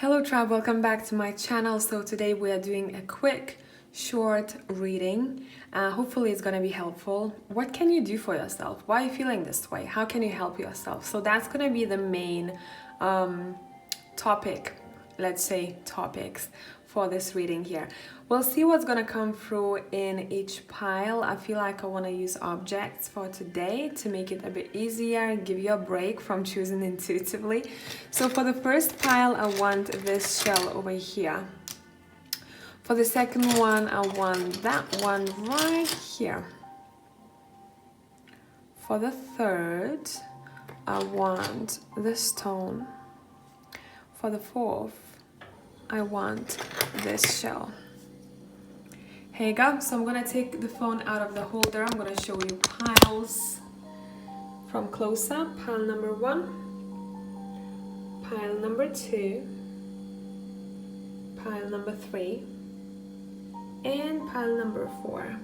Hello tribe, welcome back to my channel. So today we are doing a quick short reading. Hopefully it's gonna be helpful. What can you do for yourself? Why are you feeling this way? How can you help yourself? So that's gonna be the main topics for this reading here. We'll see what's gonna come through in each pile. I feel like I want to use objects for today to make it a bit easier, give you a break from choosing intuitively. So for the first pile, I want this shell over here. For the second one, I want that one right here. For the third, I want this stone. For the fourth, I want this shell. Here you go. So I'm gonna take the phone out of the holder. I'm gonna show you piles from close up. Pile number 1, pile number 2, pile number 3, and pile number 4.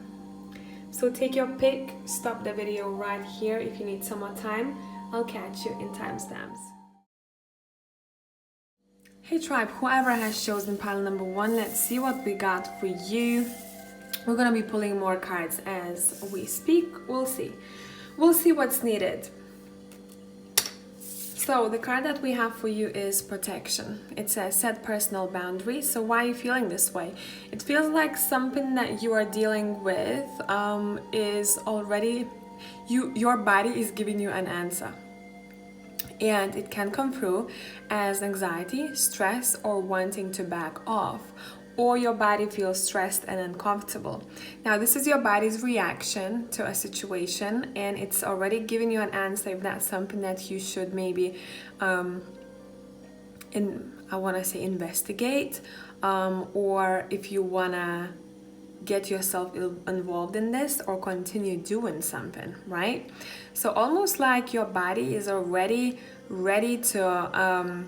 So take your pick, stop the video right here if you need some more time. I'll catch you in timestamps. Hey tribe, whoever has chosen pile number 1, let's see what we got for you. We're gonna be pulling more cards as we speak. We'll see what's needed. So the card that we have for you is protection. It says set personal boundaries. So why are you feeling this way? It feels like something that you are dealing with is already, your body is giving you an answer. And it can come through as anxiety, stress, or wanting to back off, or your body feels stressed and uncomfortable. Now, this is your body's reaction to a situation, and it's already giving you an answer if that's something that you should maybe, investigate, or if you wanna get yourself involved in this or continue doing something, right? So almost like your body is already ready to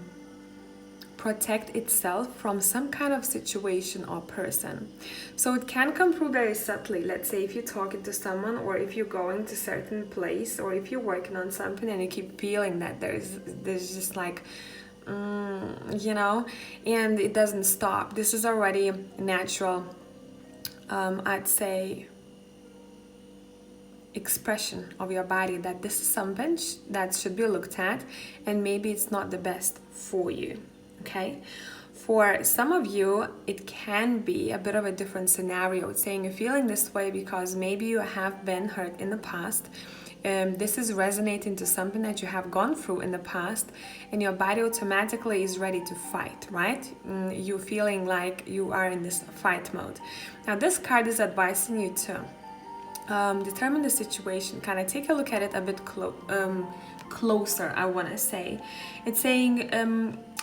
protect itself from some kind of situation or person. So it can come through very subtly. Let's say if you're talking to someone, or if you're going to a certain place, or if you're working on something and you keep feeling that there's just like and it doesn't stop. This is already natural, I'd say, expression of your body that this is something that should be looked at, and maybe it's not the best for you. Okay, for some of you it can be a bit of a different scenario. It's saying you're feeling this way because maybe you have been hurt in the past. This is resonating to something that you have gone through in the past, and your body automatically is ready to fight, right? You're feeling like you are in this fight mode. Now this card is advising you to determine the situation, kind of take a look at it a bit closer, I want to say. It's saying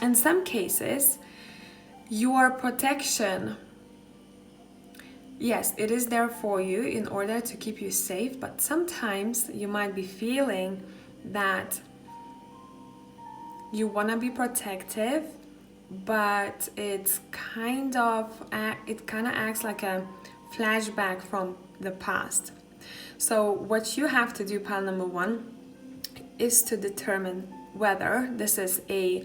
in some cases your protection, yes, it is there for you in order to keep you safe, but sometimes you might be feeling that you want to be protective, but it kind of acts like a flashback from the past. So what you have to do, pile number 1, is to determine whether this is a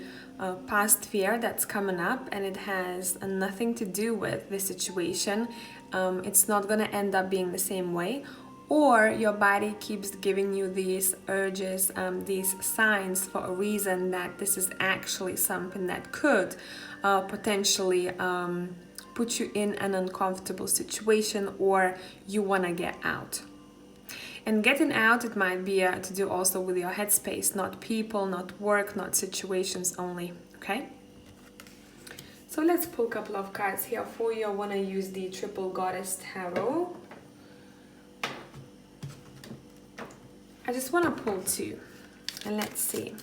past fear that's coming up and it has nothing to do with the situation. It's not going to end up being the same way, or your body keeps giving you these urges, these signs for a reason that this is actually something that could potentially put you in an uncomfortable situation, or you want to get out. And getting out, it might be to do also with your headspace, not people, not work, not situations only, okay? So let's pull a couple of cards here for you. I want to use the Triple Goddess Tarot. I just want to pull 2, and let's see.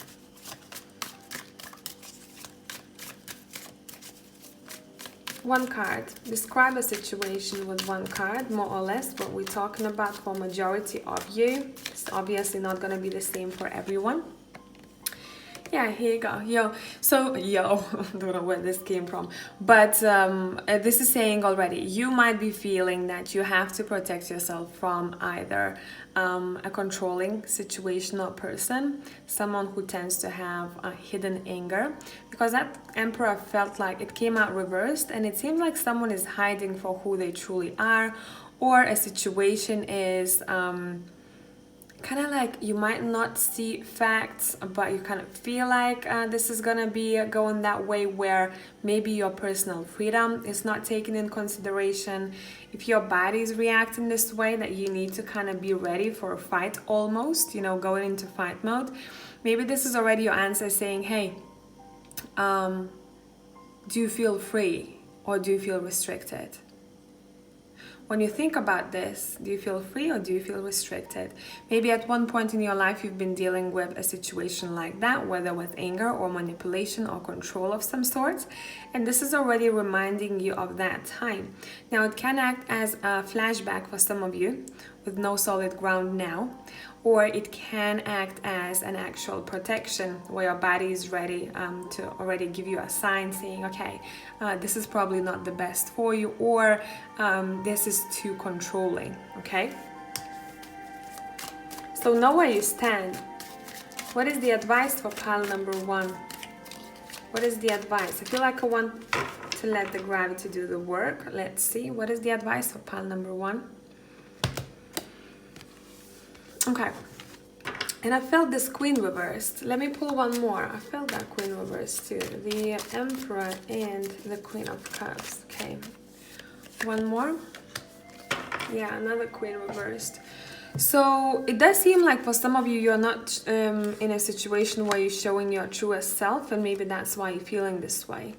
One card. Describe a situation with one card, more or less what we're talking about for majority of you. It's obviously not going to be the same for everyone. Yeah, here you go. Yo. So, yo, don't know where this came from. But this is saying already, you might be feeling that you have to protect yourself from either a controlling situation or person, someone who tends to have a hidden anger. Because that Emperor felt like it came out reversed, and it seems like someone is hiding for who they truly are, or a situation is... kind of like you might not see facts, but you kind of feel like this is gonna be going that way, where maybe your personal freedom is not taken in consideration. If your body is reacting this way, that you need to kind of be ready for a fight almost, you know, going into fight mode. Maybe this is already your answer saying, hey, do you feel free or do you feel restricted? When you think about this, do you feel free or do you feel restricted? Maybe at one point in your life you've been dealing with a situation like that, whether with anger or manipulation or control of some sort, and this is already reminding you of that time. Now it can act as a flashback for some of you with no solid ground now, or it can act as an actual protection where your body is ready to already give you a sign saying, okay, this is probably not the best for you, or this is too controlling, okay? So know where you stand. What is the advice for pile number one? What is the advice? I feel like I want to let the gravity do the work. Let's see. What is the advice for pile number one? Okay, and I felt this queen reversed. Let me pull one more. I felt that queen reversed too. The Emperor and the Queen of Cups. Okay, one more. Yeah, another queen reversed. So it does seem like for some of you, you're not in a situation where you're showing your truest self, and maybe that's why you're feeling this way.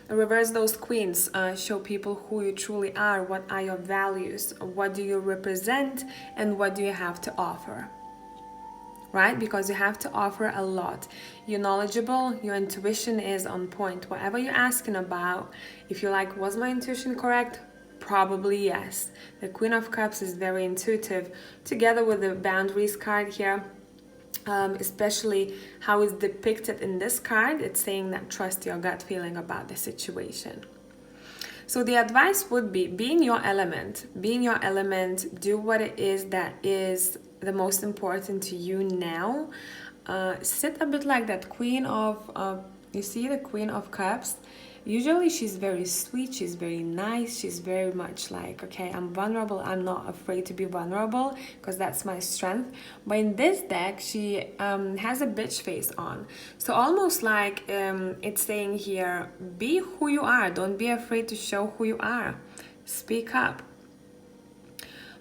Reverse those queens, show people who you truly are, what are your values, what do you represent, and what do you have to offer, right? Because you have to offer a lot. You're knowledgeable, your intuition is on point. Whatever you're asking about, if you're like, was my intuition correct? Probably yes. The Queen of Cups is very intuitive, together with the boundaries card here. Especially how it's depicted in this card, it's saying that trust your gut feeling about the situation. So the advice would be in your element. Be in your element, do what it is that is the most important to you now. Sit a bit like that Queen of, you see the Queen of Cups? Usually she's very sweet, she's very nice, she's very much like, okay, I'm vulnerable, I'm not afraid to be vulnerable because that's my strength. But in this deck, she has a bitch face on. So almost like it's saying here, be who you are, don't be afraid to show who you are. Speak up.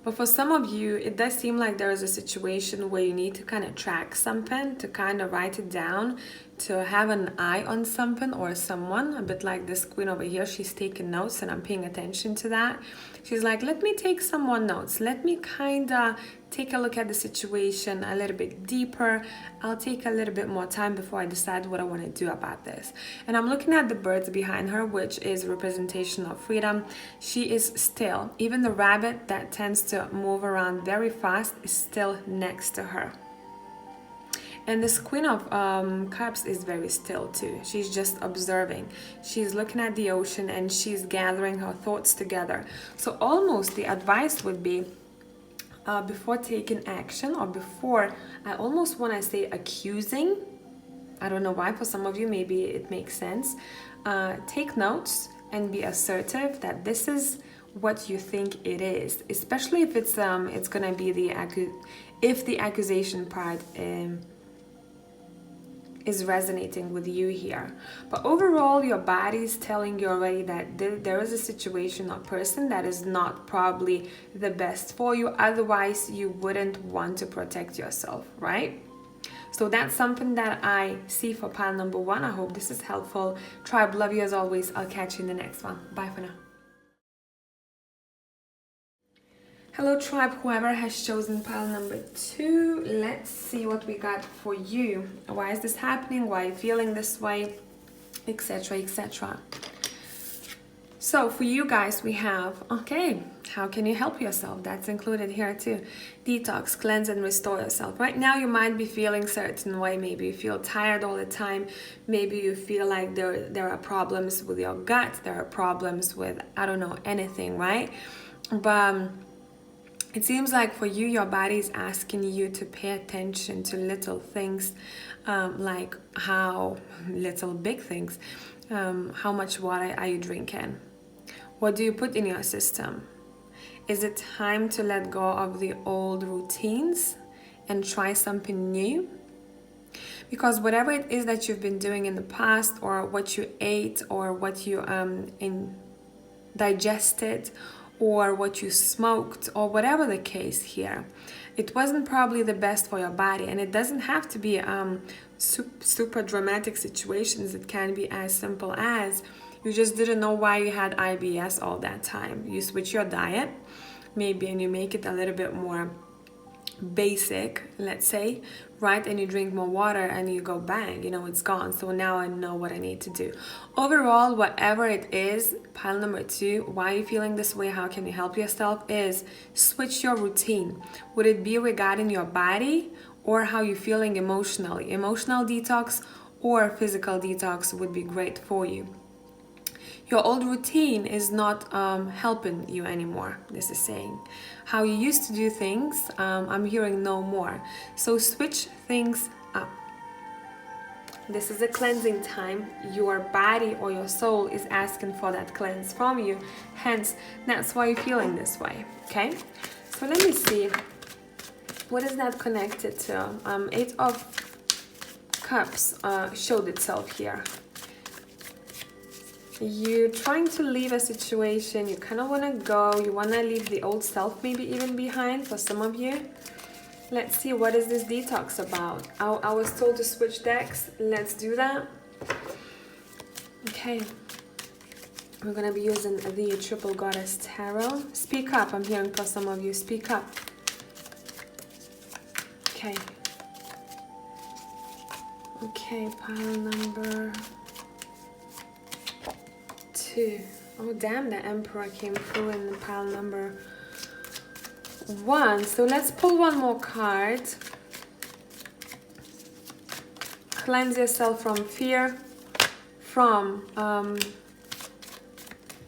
But for some of you, it does seem like there is a situation where you need to kind of track something, to kind of write it down, to have an eye on something or someone. A bit like this queen over here, she's taking notes and I'm paying attention to that. She's like, let me take some more notes. Let me kind of take a look at the situation a little bit deeper. I'll take a little bit more time before I decide what I want to do about this. And I'm looking at the birds behind her, which is representation of freedom. She is still. Even the rabbit that tends to move around very fast is still next to her. And this Queen of Cups is very still too. She's just observing. She's looking at the ocean and she's gathering her thoughts together. So almost the advice would be, before taking action, or before, I almost want to say accusing. I don't know why, for some of you maybe it makes sense. Take notes and be assertive that this is what you think it is, especially if it's gonna be if the accusation part is resonating with you here. But overall, your body is telling you already that there is a situation or person that is not probably the best for you. Otherwise, you wouldn't want to protect yourself, right? So that's something that I see for pile number one. I hope this is helpful. Tribe, love you as always. I'll catch you in the next one. Bye for now. Hello tribe, whoever has chosen pile number two, let's see what we got for you. Why is this happening? Why are you feeling this way? Etc, etc. So for you guys, we have, okay, how can you help yourself? That's included here too. Detox, cleanse and restore yourself. Right now you might be feeling certain way. Maybe you feel tired all the time. Maybe you feel like there are problems with your gut. There are problems with, I don't know, anything, right? But it seems like for you, your body is asking you to pay attention to little things, like how little big things. How much water are you drinking? What do you put in your system? Is it time to let go of the old routines and try something new? Because whatever it is that you've been doing in the past, or what you ate, or what you digested, or what you smoked, or whatever the case here, it wasn't probably the best for your body. And it doesn't have to be super dramatic situations. It can be as simple as you just didn't know why you had IBS all that time. You switch your diet, maybe, and you make it a little bit more basic, let's say, right? And you drink more water and you go bang, it's gone. So now I know what I need to do. Overall, whatever it is, pile number 2, why are you feeling this way? How can you help yourself? Is switch your routine. Would it be regarding your body or how you're feeling emotionally? Emotional detox or physical detox would be great for you. Your old routine is not helping you anymore. This is saying how you used to do things. I'm hearing no more. So switch things up. This is a cleansing time. Your body or your soul is asking for that cleanse from you. Hence, that's why you're feeling this way. Okay? So let me see. What is that connected to? 8 of Cups showed itself here. You're trying to leave a situation, you kind of want to go, you want to leave the old self maybe even behind for some of you. Let's see, what is this detox about? I was told to switch decks. Let's do that. Okay. We're going to be using the Triple Goddess Tarot. Speak up. I'm hearing for some of you. Speak up. Okay. Okay, pile number 2. Oh damn, the Emperor came through in the pile number 1. So let's pull one more card. Cleanse yourself from fear, from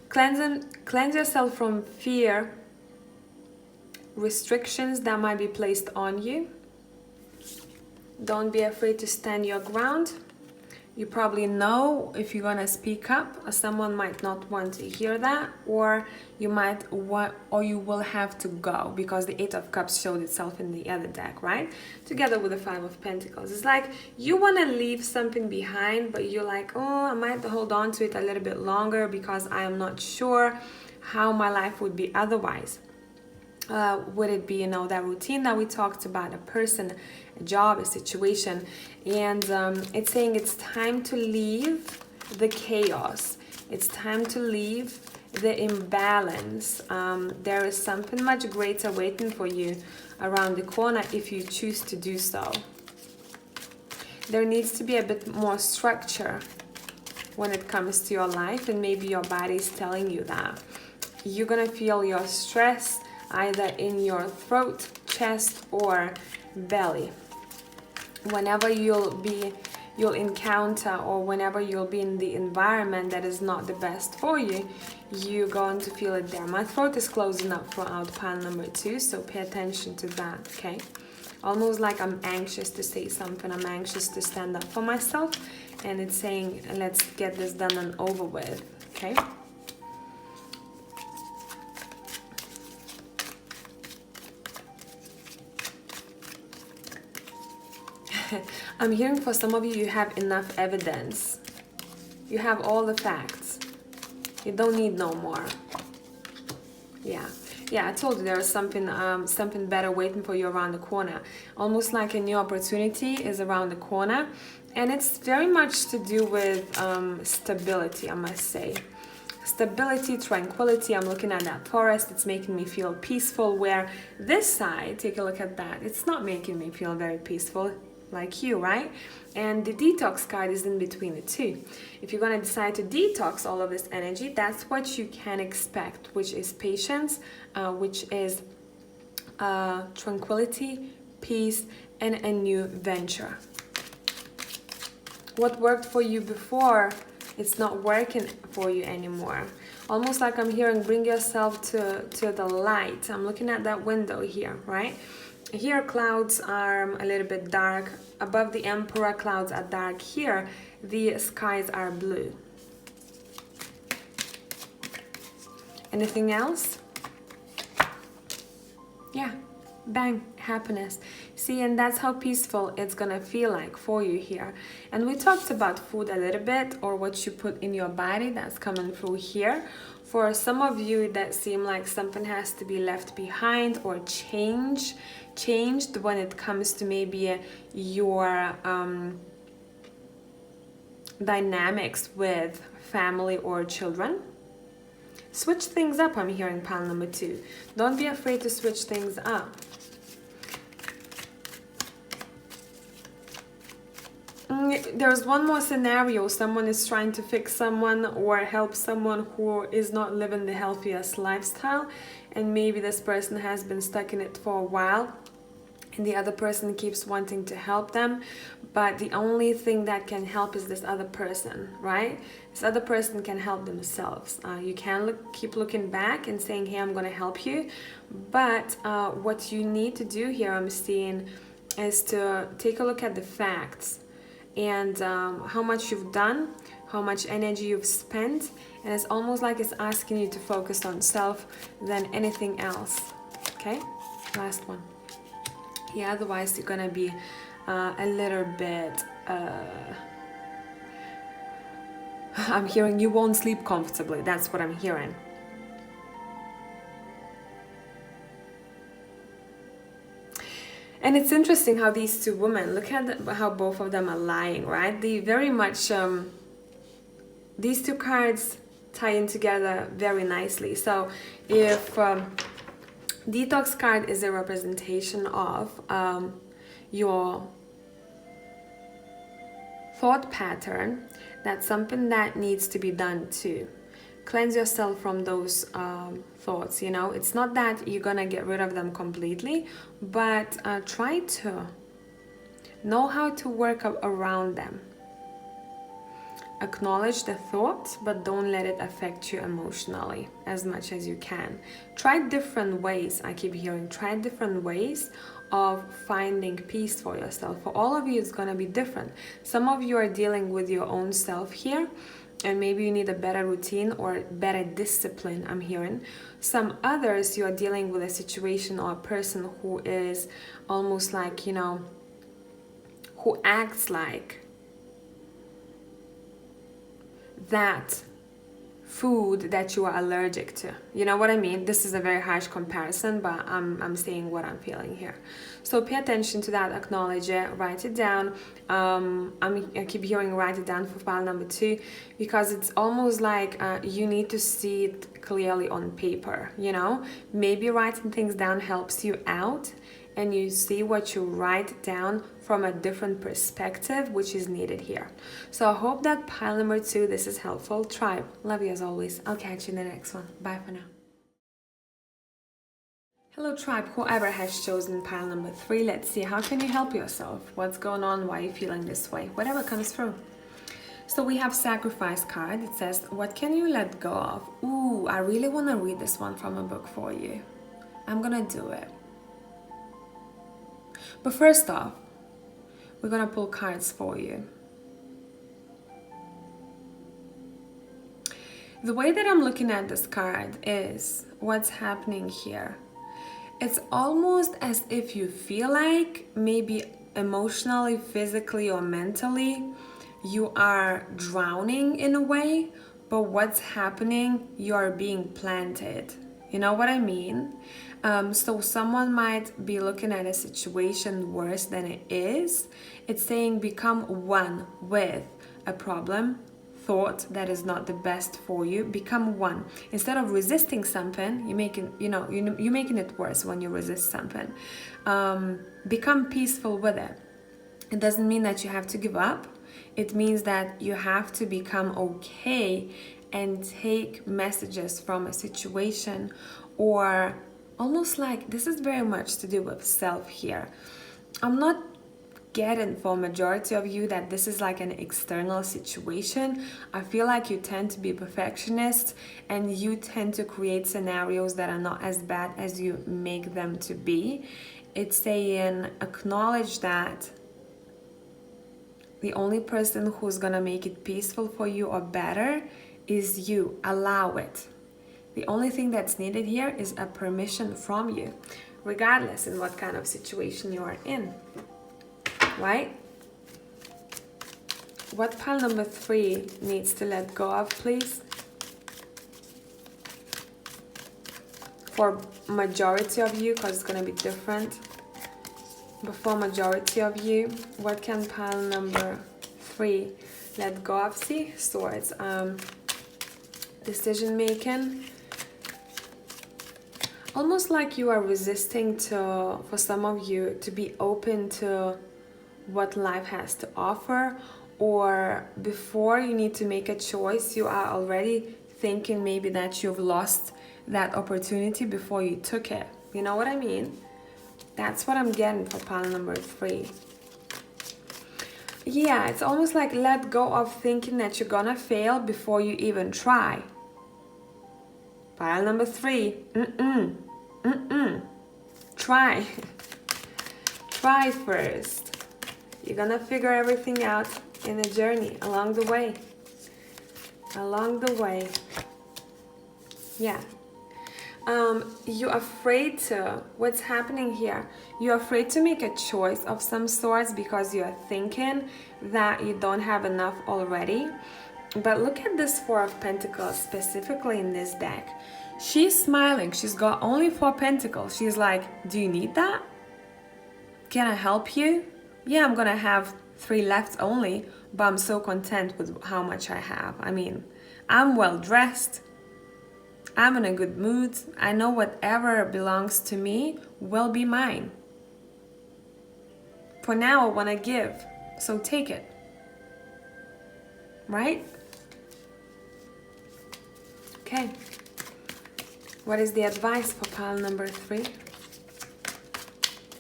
cleanse yourself from fear, restrictions that might be placed on you. Don't be afraid to stand your ground. You probably know if you're gonna speak up, someone might not want to hear that, or you might want, or you will have to go, because the 8 of Cups showed itself in the other deck, right? Together with the 5 of Pentacles. It's like you wanna leave something behind, but you're like, oh, I might hold on to it a little bit longer because I am not sure how my life would be otherwise. Would it be, that routine that we talked about, a person, a job, a situation, and it's saying it's time to leave the chaos. It's time to leave the imbalance. There is something much greater waiting for you around the corner if you choose to do so. There needs to be a bit more structure when it comes to your life, and maybe your body is telling you that. You're gonna feel your stress either in your throat, chest, or belly. Whenever you'll encounter, or whenever you'll be in the environment that is not the best for you, you're going to feel it there. My throat is closing up throughout pile number 2, so pay attention to that, okay? Almost like I'm anxious to say something, I'm anxious to stand up for myself, and it's saying, let's get this done and over with, okay? I'm hearing for some of you, you have enough evidence. You have all the facts. You don't need no more. Yeah, I told you there is something better waiting for you around the corner. Almost like a new opportunity is around the corner. And it's very much to do with stability, I must say. Stability, tranquility. I'm looking at that forest. It's making me feel peaceful, where this side, take a look at that. It's not making me feel very peaceful. like you, right? And the detox card is in between the two. If you're going to decide to detox all of this energy, that's what you can expect, which is patience, which is tranquility, peace, and a new venture. What worked for you before, it's not working for you anymore. Almost like I'm hearing, bring yourself to the light. I'm looking at that window here, right? Here clouds are a little bit dark. Above the Emperor, clouds are dark. Here the skies are blue. Anything else? Yeah, bang, happiness. See, and that's how peaceful it's gonna feel like for you here. And we talked about food a little bit, or what you put in your body, that's coming through here. For some of you that seem like something has to be left behind or changed when it comes to maybe your dynamics with family or children. Switch things up, I'm hearing pile number 2. Don't be afraid to switch things up. There's one more scenario. Someone is trying to fix someone or help someone who is not living the healthiest lifestyle, and maybe this person has been stuck in it for a while and the other person keeps wanting to help them, but the only thing that can help is this other person, right? This other person can help themselves. You can keep looking back and saying, hey, I'm gonna help you, but what you need to do here, I'm seeing, is to take a look at the facts and how much you've done, how much energy you've spent, and it's almost like it's asking you to focus on self than anything else. Okay, last one. Yeah, otherwise you're gonna be a little bit I'm hearing you won't sleep comfortably. That's what I'm hearing. And it's interesting how these two women, look at how both of them are lying, right? They very much, these two cards tie in together very nicely. So if detox card is a representation of your thought pattern, that's something that needs to be done too. Cleanse yourself from those thoughts, you know. It's not that you're gonna get rid of them completely, but try to know how to work around them. Acknowledge the thought, but don't let it affect you emotionally as much as you can. Try different ways, I keep hearing, try different ways of finding peace for yourself. For all of you, it's gonna be different. Some of you are dealing with your own self here, and maybe you need a better routine or better discipline, I'm hearing. Some others, you are dealing with a situation or a person who is almost like, you know, who acts like that food that you are allergic to. You know what I mean? This is a very harsh comparison, but I'm saying what I'm feeling here. So pay attention to that, acknowledge it, write it down. I keep hearing write it down for file number 2, because it's almost like you need to see it clearly on paper, you know? Maybe writing things down helps you out, and you see what you write down from a different perspective, which is needed here. So I hope that pile number 2, this is helpful. Tribe, love you as always. I'll catch you in the next one. Bye for now. Hello tribe, whoever has chosen pile number 3, let's see, how can you help yourself? What's going on? Why are you feeling this way? Whatever comes through. So we have sacrifice card. It says, what can you let go of? Ooh, I really want to read this one from a book for you. I'm gonna do it. But first off, we're gonna pull cards for you. The way that I'm looking at this card is what's happening here. It's almost as if you feel like maybe emotionally, physically, or mentally you are drowning in a way, but what's happening, you're being planted. You know what I mean? So someone might be looking at a situation worse than it is. It's saying become one with a problem, thought that is not the best for you. Become one. Instead of resisting something, you're making it worse when you resist something. Become peaceful with it. It doesn't mean that you have to give up. It means that you have to become okay and take messages from a situation, or almost like, this is very much to do with self here. I'm not getting for majority of you that this is like an external situation. I feel like you tend to be perfectionist and you tend to create scenarios that are not as bad as you make them to be. It's saying acknowledge that the only person who's gonna make it peaceful for you or better is you. Allow it. The only thing that's needed here is a permission from you, regardless in what kind of situation you are in, right? What pile number 3 needs to let go of, please? For majority of you, because it's gonna be different. But for majority of you, what can pile number 3 let go of? See, swords. Decision making. Almost like you are resisting to, for some of you, to be open to what life has to offer, or before you need to make a choice, you are already thinking maybe that you've lost that opportunity before you took it. You know what I mean? That's what I'm getting for pile number 3. Yeah, it's almost like let go of thinking that you're gonna fail before you even try. Pile number 3, try. Try first. You're gonna figure everything out in a journey, along the way. Along the way. Yeah. You're afraid to, what's happening here? You're afraid to make a choice of some sorts because you're thinking that you don't have enough already. But look at this Four of Pentacles, specifically in this deck. She's smiling. She's got only 4 pentacles. She's like, do you need that? Can I help you? Yeah, I'm gonna have 3 left only, but I'm so content with how much I have. I mean, I'm well dressed. I'm in a good mood. I know whatever belongs to me will be mine. For now, I want to give, so take it. Right? Okay. What is the advice for pile number 3?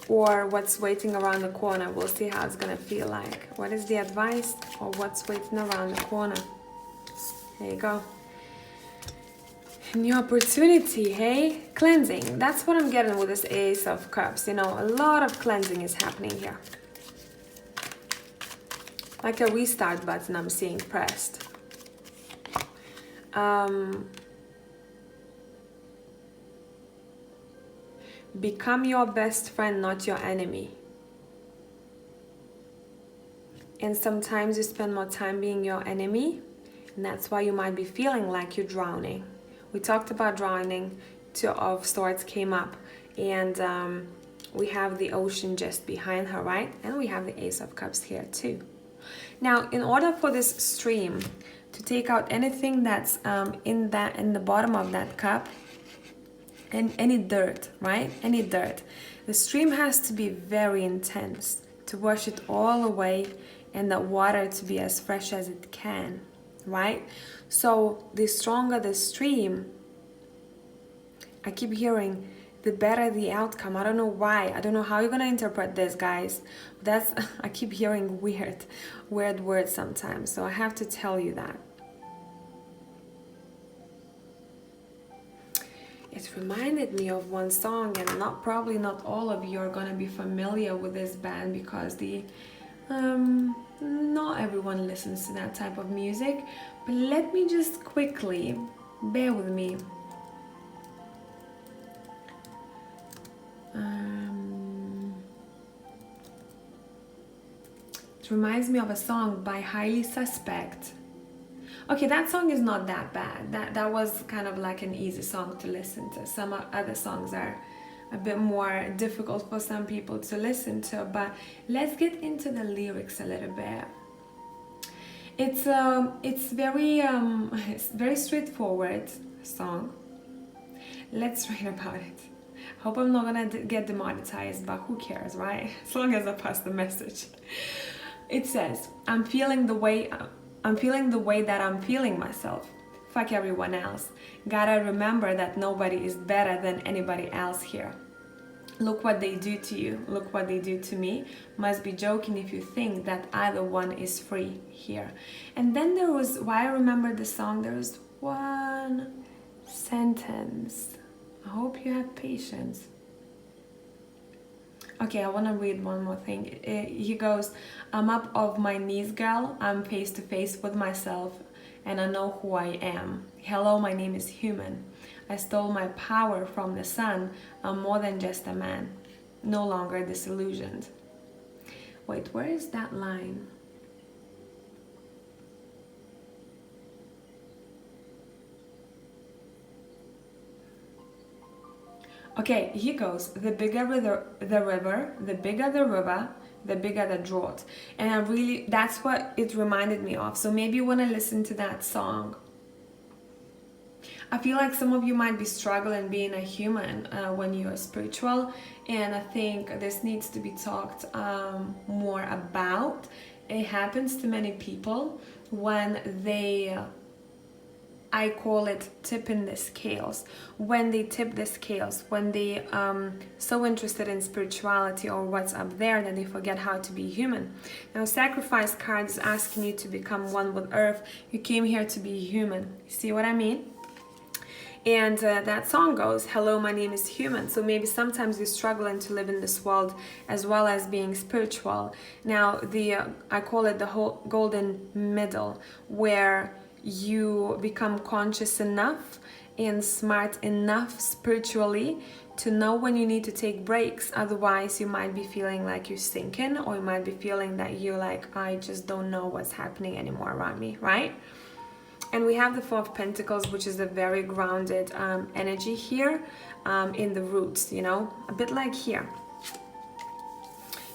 Or what's waiting around the corner? We'll see how it's going to feel like. What is the advice or what's waiting around the corner? There you go. New opportunity, hey? Cleansing. That's what I'm getting with this Ace of Cups. You know, a lot of cleansing is happening here. Like a restart button I'm seeing pressed. Become your best friend, not your enemy. And sometimes you spend more time being your enemy, and that's why you might be feeling like you're drowning. We talked about drowning. 2 of Swords came up, and we have the ocean just behind her, right? And we have the Ace of Cups here too. Now, in order for this stream to take out anything that's in the bottom of that cup, and any dirt, right? Any dirt. The stream has to be very intense to wash it all away, and the water to be as fresh as it can, right? So the stronger the stream, I keep hearing, the better the outcome. I don't know why. I don't know how you're gonna interpret this, guys. That's, I keep hearing weird words sometimes. So I have to tell you that. It reminded me of one song, and probably not all of you are gonna be familiar with this band because not everyone listens to that type of music. But let me just quickly, bear with me. It reminds me of a song by Highly Suspect. Okay, that song is not that bad. That was kind of like an easy song to listen to. Some other songs are a bit more difficult for some people to listen to, but let's get into the lyrics a little bit. It's very straightforward song. Let's read about it. Hope I'm not gonna get demonetized, but who cares, right? As long as I pass the message. It says, I'm feeling the way that I'm feeling myself. Fuck everyone else. Gotta remember that nobody is better than anybody else here. Look what they do to you. Look what they do to me. Must be joking if you think that either one is free here. And then there was, why I remember the song, there was one sentence. I hope you have patience. Okay, I want to read one more thing. He goes, I'm up off my knees, girl. I'm face to face with myself, and I know who I am. Hello, my name is human. I stole my power from the sun. I'm more than just a man. No longer disillusioned. Wait, where is that line? Okay, he goes, the bigger the river, the bigger the river, the bigger the drought. And I really, that's what it reminded me of. So maybe you want to listen to that song. I feel like some of you might be struggling being a human when you are spiritual. And I think this needs to be talked more about. It happens to many people when they... I call it tipping the scales. When they tip the scales, when they so interested in spirituality or what's up there that they forget how to be human. Now, sacrifice card is asking you to become one with earth. You came here to be human. See what I mean? And that song goes, hello, my name is human. So maybe sometimes you're struggling to live in this world as well as being spiritual. Now, I call it the whole golden middle, where you become conscious enough and smart enough spiritually to know when you need to take breaks. Otherwise, you might be feeling like you're sinking, or you might be feeling that you're like, I just don't know what's happening anymore around me, right? And we have the Four of Pentacles, which is a very grounded energy here in the roots, you know, a bit like here.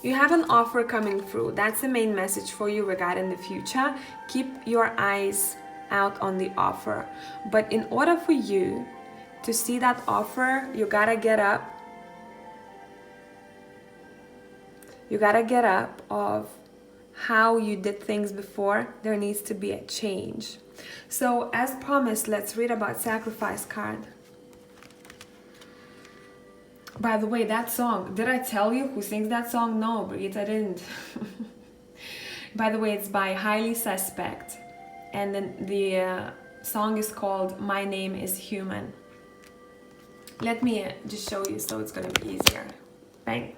You have an offer coming through. That's the main message for you regarding the future. Keep your eyes out on the offer. But in order for you to see that offer, you gotta get up. You gotta get up of how you did things before. There needs to be a change. So as promised, let's read about sacrifice card. By the way, that song, did I tell you who sings that song? No, Brigita didn't. By the way, it's by Highly Suspect. And then the song is called My Name is Human. Let me just show you so it's going to be easier. Bang.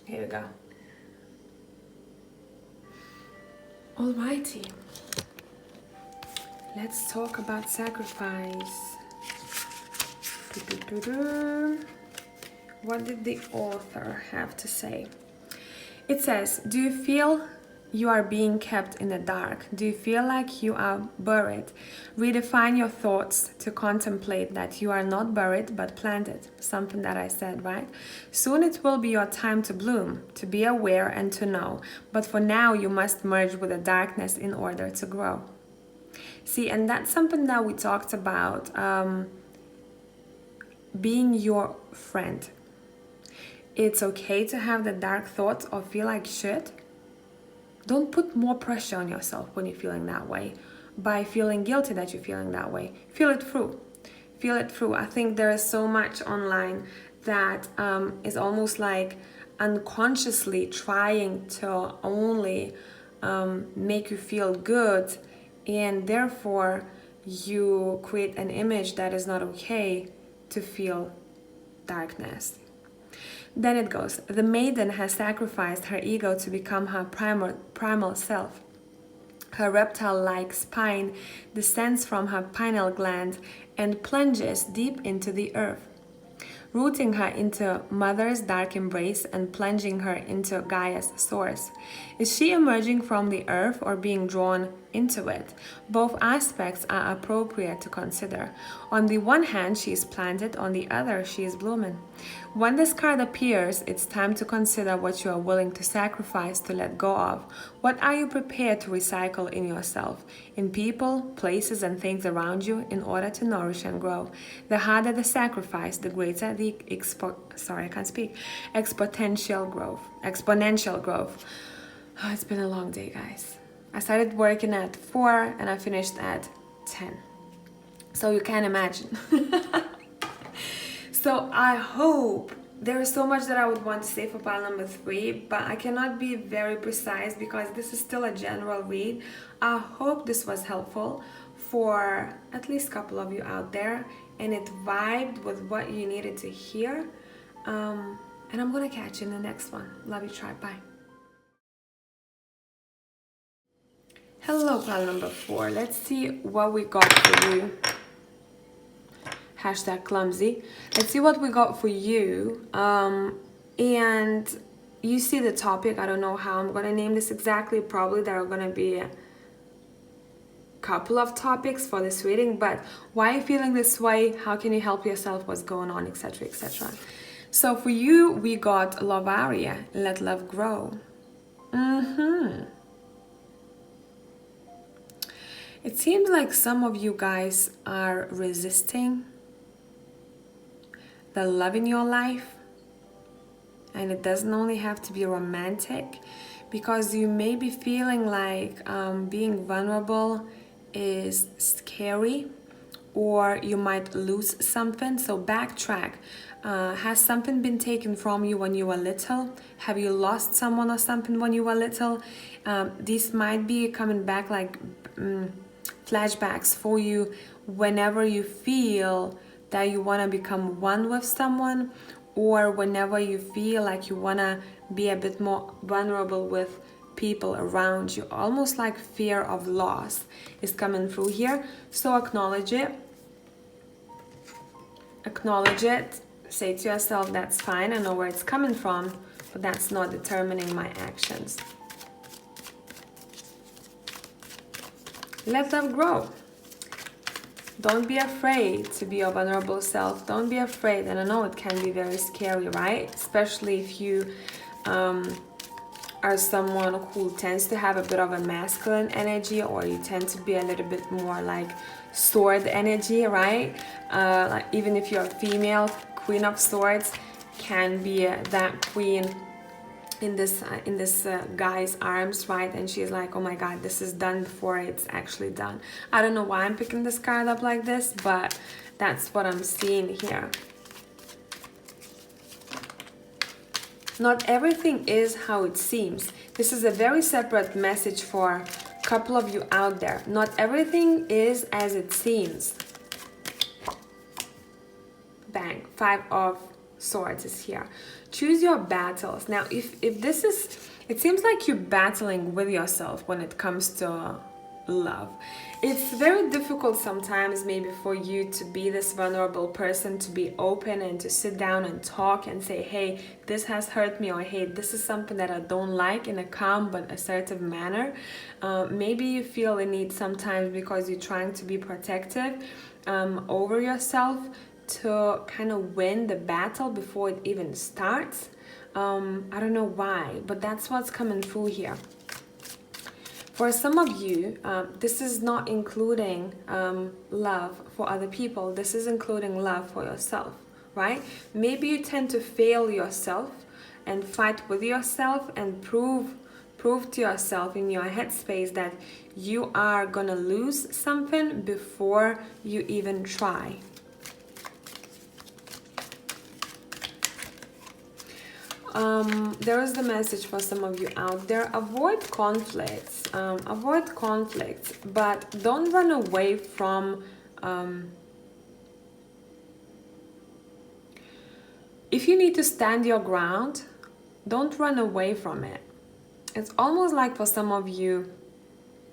Here we go. Alrighty. Let's talk about sacrifice. What did the author have to say? It says, do you feel you are being kept in the dark? Do you feel like you are buried? Redefine your thoughts to contemplate that you are not buried but planted. Something that I said, right? Soon it will be your time to bloom, to be aware and to know. But for now, you must merge with the darkness in order to grow. See, and that's something that we talked about, being your friend. It's okay to have the dark thoughts or feel like shit. Don't put more pressure on yourself when you're feeling that way by feeling guilty that you're feeling that way. Feel it through. Feel it through. I think there is so much online that is almost like unconsciously trying to only make you feel good, and therefore you create an image that is not okay to feel darkness. Then it goes, the maiden has sacrificed her ego to become her primal self. Her reptile-like spine descends from her pineal gland and plunges deep into the earth, rooting her into Mother's dark embrace and plunging her into Gaia's source. Is she emerging from the earth or being drawn into it? Both aspects are appropriate to consider. On the one hand, she is planted, on the other, she is blooming. When this card appears, it's time to consider what you are willing to sacrifice to let go of. What are you prepared to recycle in yourself in people, places, and things around you in order to nourish and grow. The harder the sacrifice, the greater the exponential growth. Exponential growth. Oh, it's been a long day, guys. I started working at 4 and I finished at 10. So you can imagine. So I hope, there is so much that I would want to say for pile number 3, but I cannot be very precise because this is still a general read. I hope this was helpful for at least a couple of you out there and it vibed with what you needed to hear. And I'm gonna catch you in the next one. Love you, tribe. Bye. Hello, pile number 4. Let's see what we got for you. Hashtag clumsy. Let's see what we got for you. And you see the topic. I don't know how I'm gonna name this exactly. Probably there are gonna be a couple of topics for this reading, but why are you feeling this way? How can you help yourself? What's going on, etc., etc. So for you, we got love area. Let love grow. It seems like some of you guys are resisting the love in your life, and it doesn't only have to be romantic, because you may be feeling like being vulnerable is scary, or you might lose something. So backtrack. Has something been taken from you when you were little? Have you lost someone or something when you were little? This might be coming back like flashbacks for you whenever you feel that you want to become one with someone, or whenever you feel like you want to be a bit more vulnerable with people around you. Almost like fear of loss is coming through here. So acknowledge it. Acknowledge it. Say to yourself, that's fine. I know where it's coming from, but that's not determining my actions. Let them grow. Don't be afraid to be your vulnerable self. Don't be afraid. And I know it can be very scary, right? Especially if you are someone who tends to have a bit of a masculine energy, or you tend to be a little bit more like sword energy, right? Like even if you're a female, Queen of Swords can be that queen in this guy's arms, right? And she's like, oh my god, this is done before it's actually done. I don't know why I'm picking this card up like this, but that's what I'm seeing here. Not everything is how it seems. This is a very separate message for a couple of you out there. Not everything is as it seems. Bang. 5 of Swords is here. Choose your battles. Now, if this is, it seems like you're battling with yourself when it comes to love. It's very difficult sometimes maybe for you to be this vulnerable person, to be open and to sit down and talk and say, hey, this has hurt me, or hey, this is something that I don't like, in a calm but assertive manner. Maybe you feel the need sometimes because you're trying to be protective over yourself, to kind of win the battle before it even starts. I don't know why, but that's what's coming through here. For some of you, this is not including love for other people. This is including love for yourself, right? Maybe you tend to fail yourself and fight with yourself and prove to yourself in your headspace that you are gonna lose something before you even try. There is the message for some of you out there. Avoid conflicts. Avoid conflicts, but don't run away from... if you need to stand your ground, don't run away from it. It's almost like for some of you,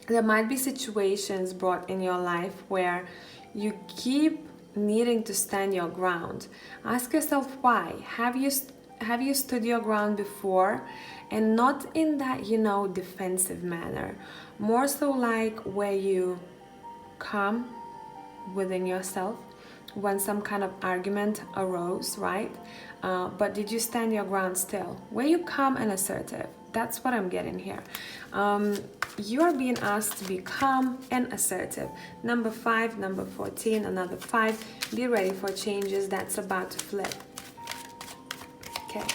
there might be situations brought in your life where you keep needing to stand your ground. Ask yourself why. Have you stood your ground before? And not in that, defensive manner. More so like where you come within yourself when some kind of argument arose, right? But did you stand your ground still? Were you calm and assertive? That's what I'm getting here. You are being asked to be calm and assertive. Number 5, number 14, another 5. Be ready for changes that's about to flip. Okay.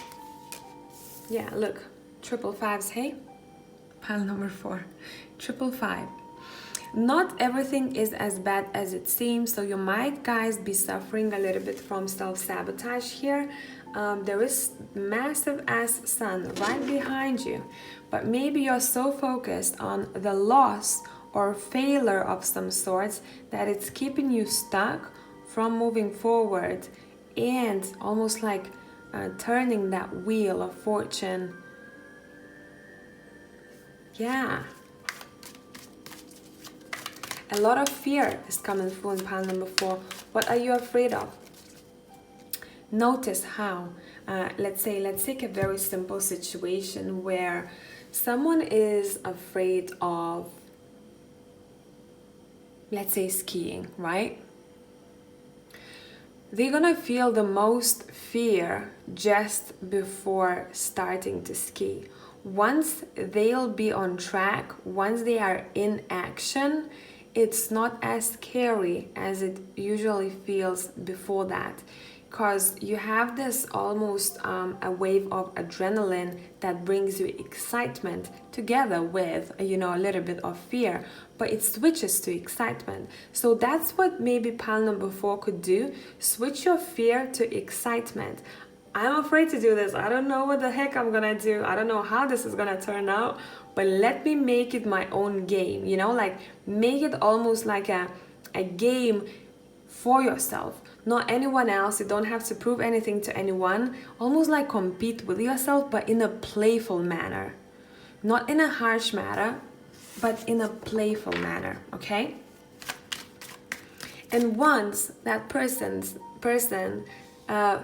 Yeah, look. Triple fives, hey? Pile number 4. Triple 5. Not everything is as bad as it seems, so you might, guys, be suffering a little bit from self-sabotage here. There is massive ass sun right behind you, but maybe you're so focused on the loss or failure of some sorts that it's keeping you stuck from moving forward and almost like turning that wheel of fortune. Yeah. A lot of fear is coming through in pile number 4. What are you afraid of? Notice how, let's take a very simple situation where someone is afraid of, let's say, skiing, right? They're gonna feel the most fear just before starting to ski. Once they'll be on track, once they are in action, it's not as scary as it usually feels before that, because you have this almost a wave of adrenaline that brings you excitement together with, you know, a little bit of fear, but it switches to excitement. So that's what maybe pile number 4 could do. Switch your fear to excitement. I'm afraid to do this. I don't know what the heck I'm gonna do. I don't know how this is gonna turn out, but let me make it my own game, you know, like make it almost like a game for yourself, not anyone else. You don't have to prove anything to anyone. Almost like compete with yourself, but in a playful manner, not in a harsh manner, but in a playful manner, okay? And once that person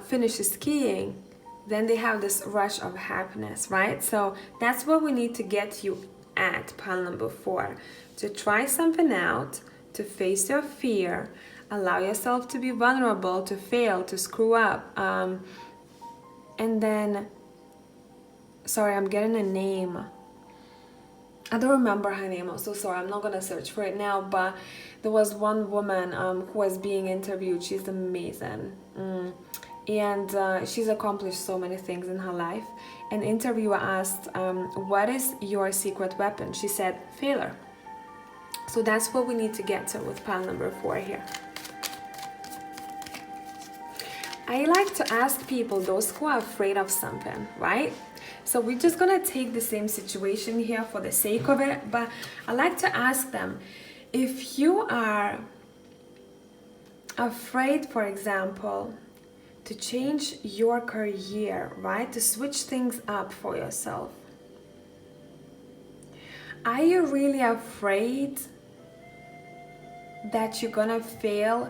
finishes skiing, then they have this rush of happiness, right? So that's what we need to get you at pile number 4, to try something out, to face your fear, allow yourself to be vulnerable, to fail, to screw up, and then, sorry, I'm getting a name. I don't remember her name. I'm so sorry. I'm not gonna search for it now, but there was one woman who was being interviewed. She's amazing. And she's accomplished so many things in her life. An interviewer asked, what is your secret weapon? She said, failure. So that's what we need to get to with pile number 4 here. I like to ask people, those who are afraid of something, right? So we're just gonna take the same situation here for the sake of it, but I like to ask them, if you are afraid, for example, to change your career, right? To switch things up for yourself. Are you really afraid that you're gonna fail?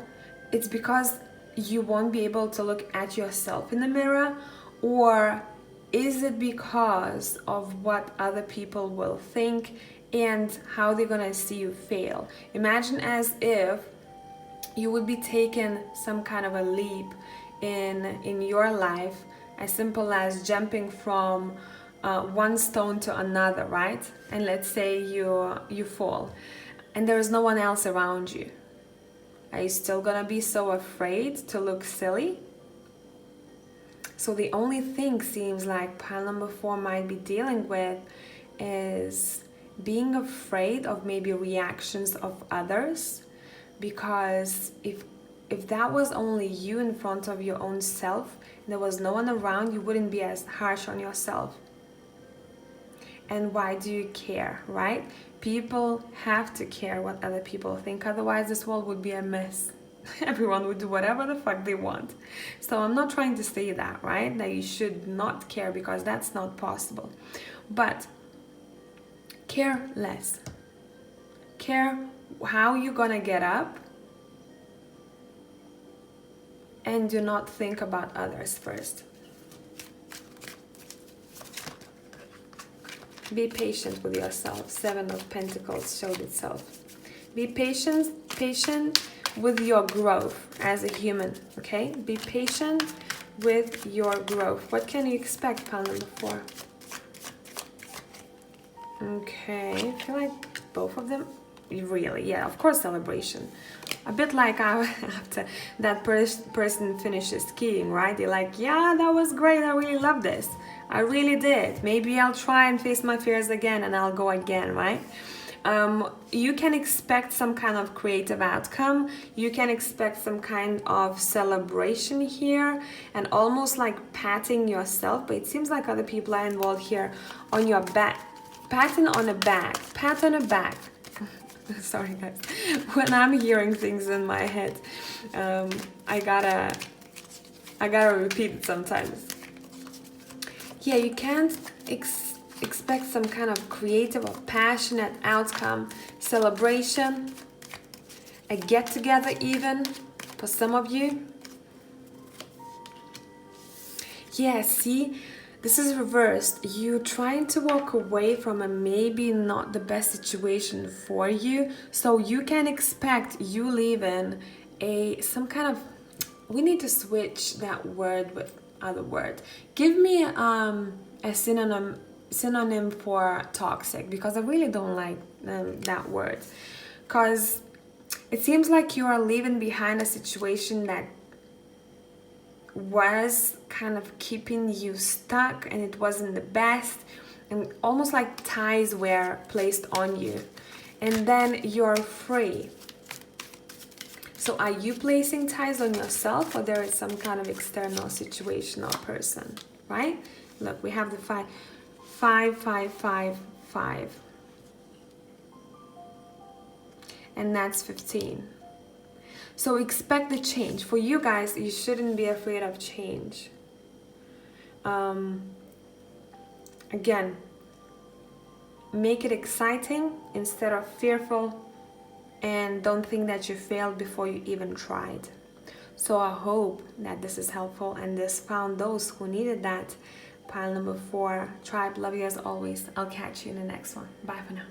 It's because you won't be able to look at yourself in the mirror, or is it because of what other people will think and how they're gonna see you fail? Imagine as if you would be taking some kind of a leap in your life, as simple as jumping from one stone to another, right? And let's say you fall and there's no one else around you. Are you still gonna be so afraid to look silly? So the only thing seems like pile number 4 might be dealing with is being afraid of maybe reactions of others, because if that was only you in front of your own self, and there was no one around, you wouldn't be as harsh on yourself. And why do you care, right? People have to care what other people think, otherwise this world would be a mess. Everyone would do whatever the fuck they want. So I'm not trying to say that, right? That you should not care, because that's not possible. But care less. Care how you're gonna get up, and do not think about others first. Be patient with yourself. 7 of Pentacles showed itself. Be patient with your growth as a human, okay? Be patient with your growth. What can you expect, pile number 4? Okay, I feel like both of them, really, yeah, of course, celebration. A bit like after that person finishes skiing, right? They're like, yeah, that was great, I really love this. I really did. Maybe I'll try and face my fears again and I'll go again, right? You can expect some kind of creative outcome. You can expect some kind of celebration here and almost like patting yourself, but it seems like other people are involved here on your back. Patting on a back, pat on a back. Sorry guys, when I'm hearing things in my head, I gotta repeat it sometimes. Yeah, you can't expect some kind of creative or passionate outcome, celebration, a get-together even, for some of you. Yeah, see, this is reversed. You're trying to walk away from a maybe not the best situation for you, so you can expect you leaving some kind of, we need to switch that word with other word. Give me a synonym for toxic, because I really don't like that word, because it seems like you are leaving behind a situation that was kind of keeping you stuck and it wasn't the best, and almost like ties were placed on you and then you're free. So are you placing ties on yourself, or there is some kind of external situation or person, right? Look, we have the 5, 5, 5, 5, 5. And that's 15. So expect the change. For you guys, you shouldn't be afraid of change. Again, make it exciting instead of fearful, and don't think that you failed before you even tried. So I hope that this is helpful and this found those who needed that. Pile number 4, tribe, love you as always. I'll catch you in the next one. Bye for now.